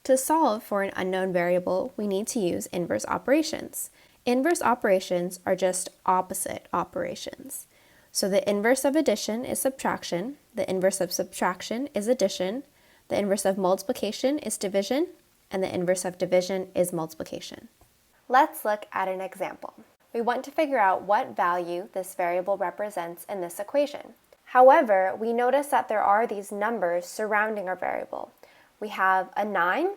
To solve for an unknown variable, we need to use inverse operations. Inverse operations are just opposite operations. So the inverse of addition is subtraction, the inverse of subtraction is addition, the inverse of multiplication is division, and the inverse of division is multiplication. Let's look at an example. We want to figure out what value this variable represents in this equation. However, we notice that there are these numbers surrounding our variable. We have a 9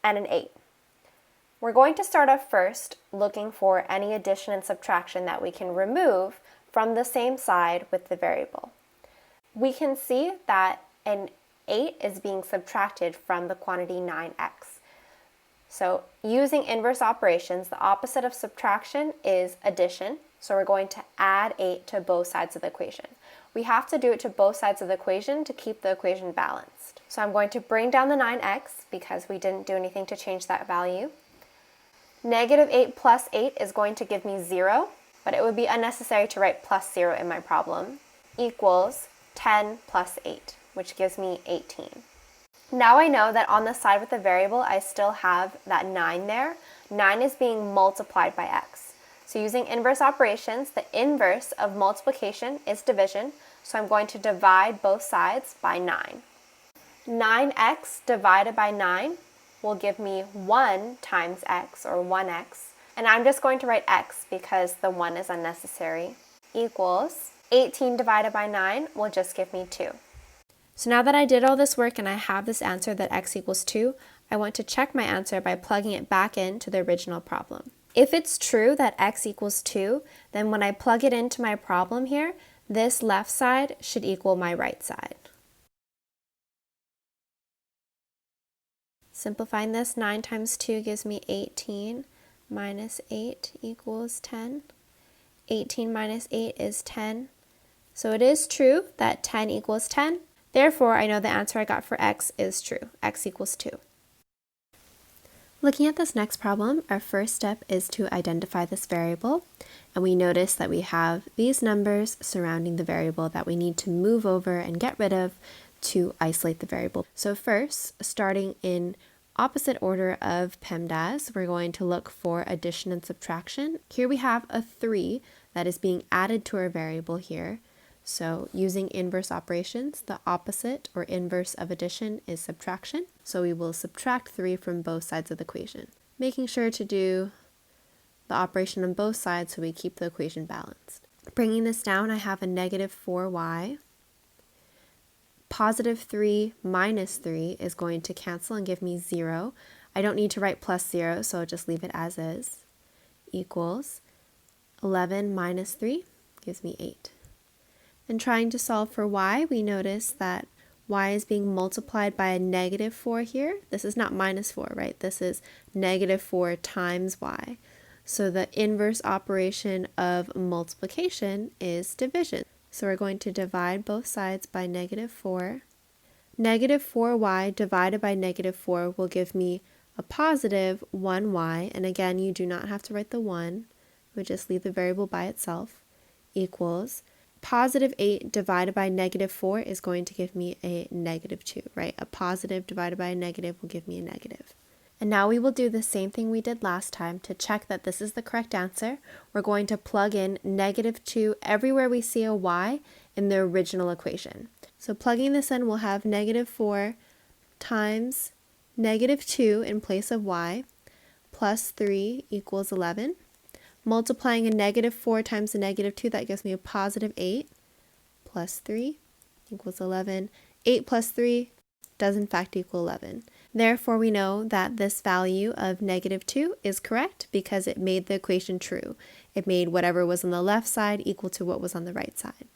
and an 8. We're going to start off first looking for any addition and subtraction that we can remove from the same side with the variable. We can see that an 8 is being subtracted from the quantity 9x. So using inverse operations, the opposite of subtraction is addition. So we're going to add 8 to both sides of the equation. We have to do it to both sides of the equation to keep the equation balanced. So I'm going to bring down the 9x because we didn't do anything to change that value. Negative 8 plus 8 is going to give me 0, but it would be unnecessary to write plus 0 in my problem, equals 10 plus 8, which gives me 18. Now I know that on the side with the variable, I still have that 9 there. 9 is being multiplied by x. So using inverse operations, the inverse of multiplication is division, so I'm going to divide both sides by 9. 9x divided by 9 will give me 1 times x, or 1x, and I'm just going to write x because the 1 is unnecessary, equals 18 divided by 9 will just give me 2. So now that I did all this work and I have this answer that x equals 2, I want to check my answer by plugging it back into the original problem. If it's true that x equals 2, then when I plug it into my problem here, this left side should equal my right side. Simplifying this, 9 times 2 gives me 18, minus 8 equals 10. 18 minus 8 is 10. So it is true that 10 equals 10. Therefore, I know the answer I got for x is true. X equals 2. Looking at this next problem, our first step is to identify this variable. And we notice that we have these numbers surrounding the variable that we need to move over and get rid of to isolate the variable. So first, starting in opposite order of PEMDAS, we're going to look for addition and subtraction. Here we have a 3 that is being added to our variable here. So using inverse operations, the opposite or inverse of addition is subtraction. So we will subtract 3 from both sides of the equation, making sure to do the operation on both sides so we keep the equation balanced. Bringing this down, I have a negative 4y. Positive 3 minus 3 is going to cancel and give me 0. I don't need to write plus 0, so I'll just leave it as is, equals 11 minus 3 gives me 8. And trying to solve for y, we notice that y is being multiplied by a negative 4 here. This is not minus 4, right? This is negative 4 times y. So the inverse operation of multiplication is division. So we're going to divide both sides by negative 4. Negative 4y divided by negative 4 will give me a positive 1y. And again, you do not have to write the 1. We just leave the variable by itself, equals positive 8 divided by negative 4 is going to give me a negative 2, right? A positive divided by a negative will give me a negative. And now we will do the same thing we did last time to check that this is the correct answer. We're going to plug in negative 2 everywhere we see a y in the original equation. So plugging this in, we'll have negative 4 times negative 2 in place of y plus 3 equals 11. Multiplying a negative 4 times a negative 2, that gives me a positive 8 plus 3 equals 11. 8 plus 3 does in fact equal 11. Therefore, we know that this value of negative 2 is correct because it made the equation true. It made whatever was on the left side equal to what was on the right side.